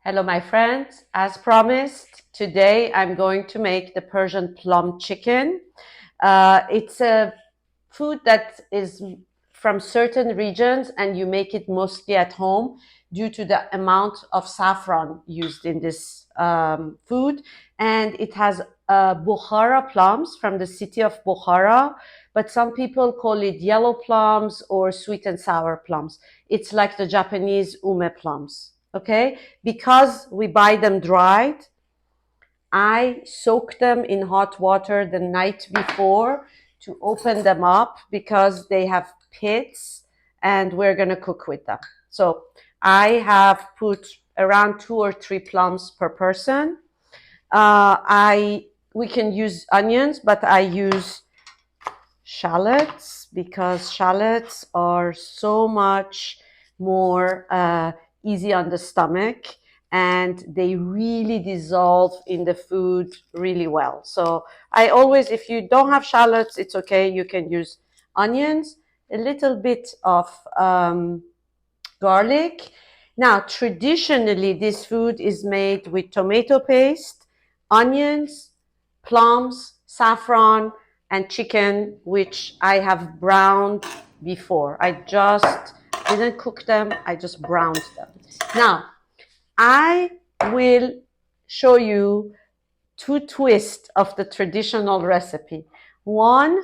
Hello, my friends. As promised, today I'm going to make the Persian plum chicken. It's a food that is from certain regions and you make it mostly at home due to the amount of saffron used in this food. And it has Bukhara plums from the city of Bukhara, but some people call it yellow plums or sweet and sour plums. It's like the Japanese ume plums. Okay, because we buy them dried, I soak them in hot water the night before to open them up because they have pits and we're going to cook with them. So I have put around 2 or 3 plums per person. We can use onions, but I use shallots because shallots are so much more easy on the stomach and they really dissolve in the food really well. So I always, if you don't have shallots, it's okay. You can use onions, a little bit of garlic. Now, traditionally, this food is made with tomato paste, onions, plums, saffron, and chicken, which I have browned before. I just didn't cook them, I just browned them. Now, I will show you 2 twists of the traditional recipe. One,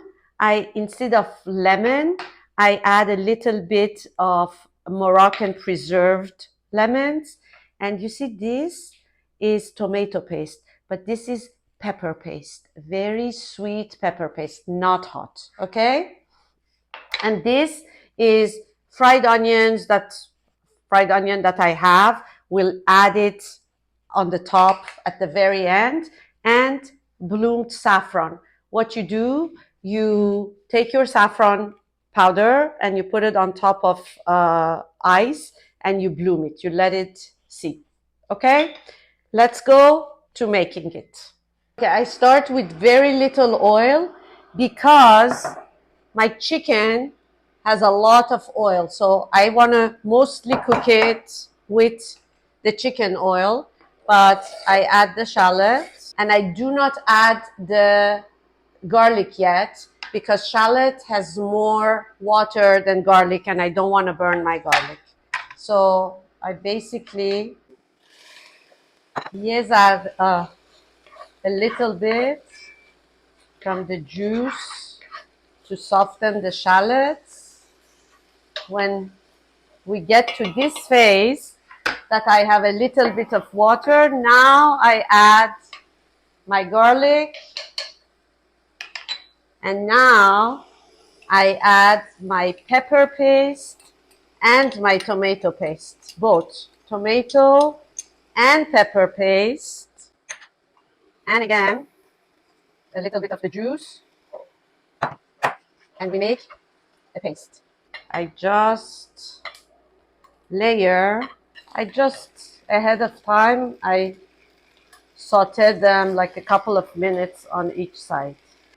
instead of lemon, I add a little bit of Moroccan preserved lemons. And you see, this is tomato paste, but this is pepper paste, very sweet pepper paste, not hot, okay? And this is fried onion that I have. We'll add it on the top at the very end, and bloomed saffron. What you do, you take your saffron powder and you put it on top of ice and you bloom it. You let it sit. Okay? Let's go to making it. Okay, I start with very little oil because my chicken has a lot of oil. So I want to mostly cook it with the chicken oil, but I add the shallots and I do not add the garlic yet because shallot has more water than garlic and I don't want to burn my garlic. So I basically use a little bit from the juice to soften the shallots. When we get to this phase that I have a little bit of water, now I add my garlic and now I add my pepper paste and my tomato paste, both tomato and pepper paste, and again a little bit of the juice, and we make a paste. I just ahead of time I sauteed them like a couple of minutes on each side.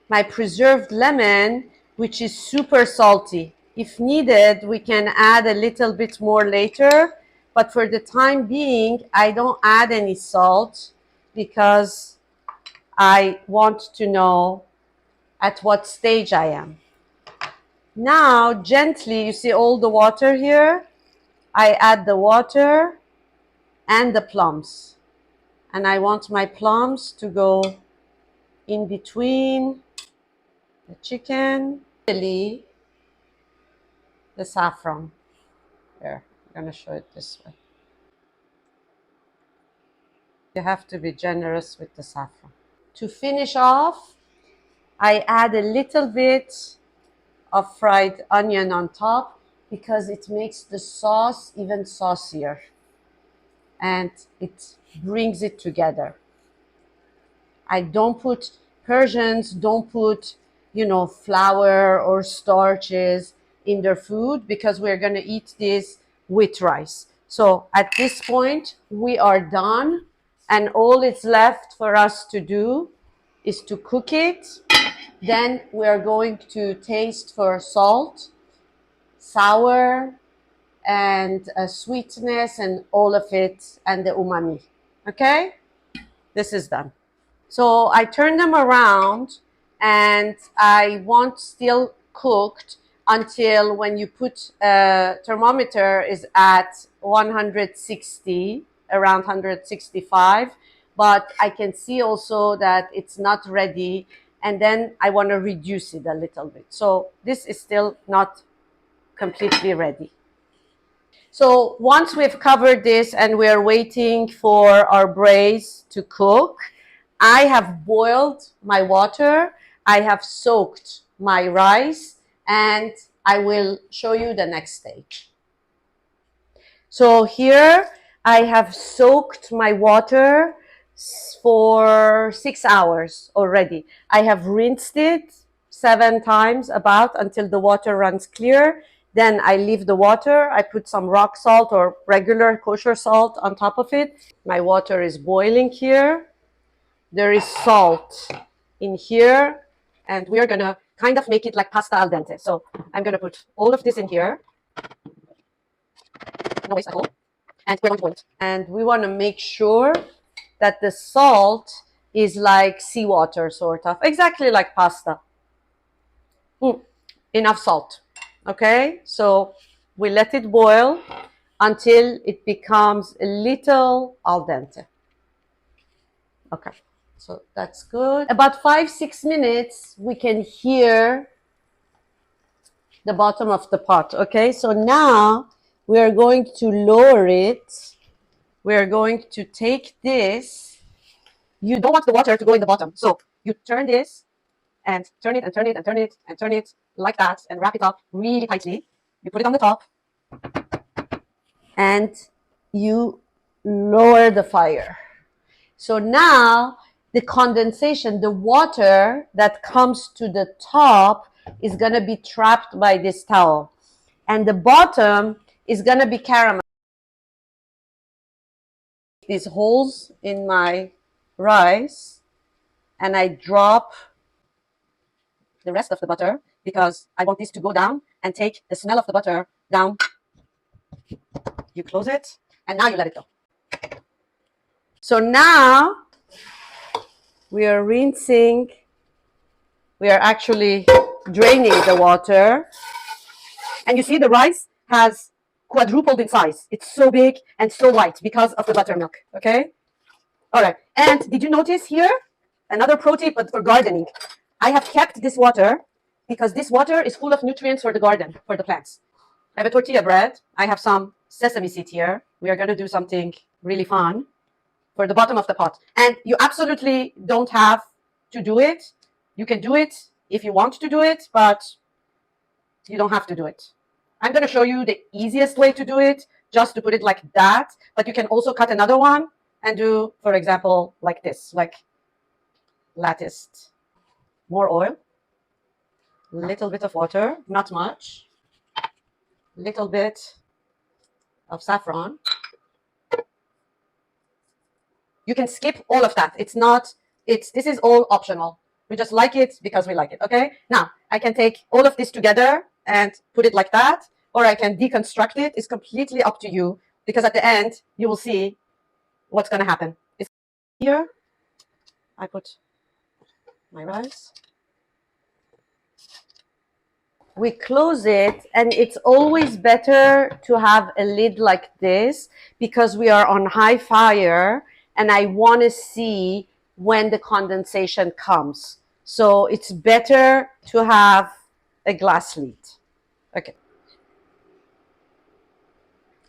My preserved lemon, which is super salty. If needed, we can add a little bit more later, but for the time being, I don't add any salt because I want to know at what stage I am. Now, gently, you see all the water here? I add the water and the plums. And I want my plums to go in between the chicken, the saffron. Here, I'm going to show it this way. You have to be generous with the saffron. To finish off, I add a little bit of fried onion on top because it makes the sauce even saucier and it brings it together. Persians don't put, flour or starches in their food because we're going to eat this with rice. So at this point, we are done. And all it's left for us to do is to cook it. Then we are going to taste for salt, sour, and sweetness and all of it and the umami. Okay? This is done. So I turn them around and I want still cooked until when you put thermometer is at 160, around 165. But I can see also that it's not ready, and then I want to reduce it a little bit. So this is still not completely ready. So once we've covered this and we're waiting for our braise to cook, I have boiled my water, I have soaked my rice, and I will show you the next stage. So here I have soaked my water for 6 hours already. I have rinsed it 7 times about until the water runs clear. Then I leave the water. I put some rock salt or regular kosher salt on top of it. My water is boiling here. There is salt in here. And we are going to kind of make it like pasta al dente. So I'm going to put all of this in here. No waste at all. And we're going to boil it. And we want to make sure that the salt is like seawater, sort of. Exactly like pasta. Enough salt. Okay? So we let it boil until it becomes a little al dente. Okay. So that's good. About 5-6 minutes, we can hear the bottom of the pot. Okay? So now we are going to lower it. We are going to take this. You don't want the water to go in the bottom. So you turn this and turn it and turn it and turn it and turn it like that and wrap it up really tightly. You put it on the top and you lower the fire. So now the condensation, the water that comes to the top is going to be trapped by this towel. And the bottom is going to be caramel. These holes in my rice and I drop the rest of the butter because I want this to go down and take the smell of the butter down. You close it and now you let it go. So now we are rinsing, we are actually draining the water. And you see the rice has quadrupled in size. It's so big and so white because of the buttermilk, okay? All right, and did you notice here? Another pro tip, but for gardening. I have kept this water because this water is full of nutrients for the garden, for the plants. I have a tortilla bread. I have some sesame seed here. We are going to do something really fun for the bottom of the pot. And you absolutely don't have to do it. You can do it if you want to do it, but you don't have to do it. I'm going to show you the easiest way to do it, just to put it like that. But you can also cut another one and do, for example, like this, like latticed. More oil, little bit of water, not much, little bit of saffron. You can skip all of that. It's not, this is all optional. We just like it because we like it, okay? Now, I can take all of this together and put it like that, or I can deconstruct it. It's completely up to you because at the end, you will see what's going to happen. It's here. I put my rice. We close it, and it's always better to have a lid like this because we are on high fire and I want to see when the condensation comes. So it's better to have a glass lid. Okay.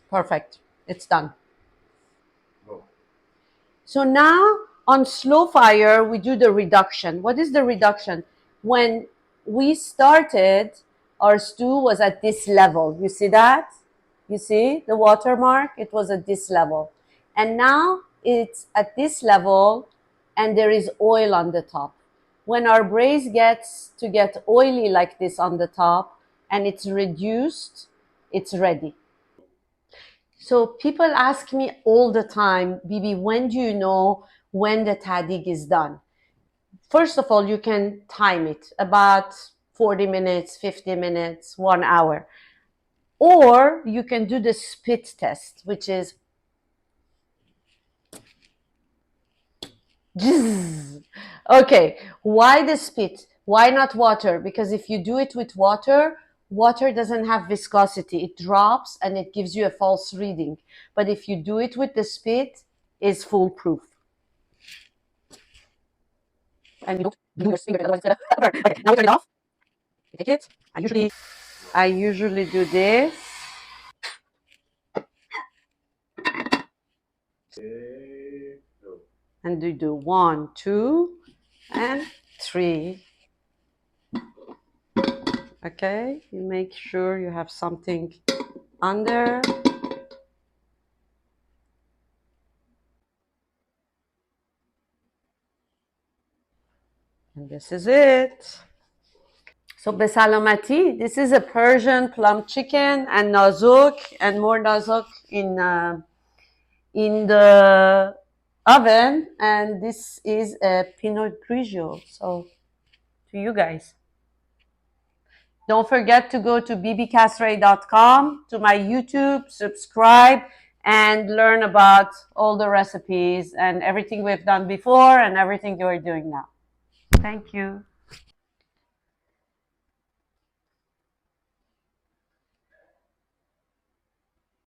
Perfect. It's done. So now on slow fire, we do the reduction. What is the reduction? When we started, our stew was at this level. You see that? You see the watermark? It was at this level. And now it's at this level and there is oil on the top. When our braise gets to get oily like this on the top and it's reduced, it's ready. So people ask me all the time, Bibi, when do you know when the tahdig is done? First of all, you can time it about 40 minutes, 50 minutes, 1 hour. Or you can do the spit test, which is okay. Why the spit? Why not water? Because if you do it with water, water doesn't have viscosity. It drops and it gives you a false reading. But if you do it with the spit, it's foolproof. And you don't do your finger, otherwise it's gonna burn. Okay, now we turn it off. You take it. I usually do this. And you do 1, 2, and 3. Okay, you make sure you have something under. And this is it. So besalamati, this is a Persian plum chicken and nazuk and more nazuk in the oven. And this is a Pinot Grigio. So to you guys. Don't forget to go to bbcastray.com, to my YouTube, subscribe, and learn about all the recipes and everything we've done before and everything you're doing now. Thank you.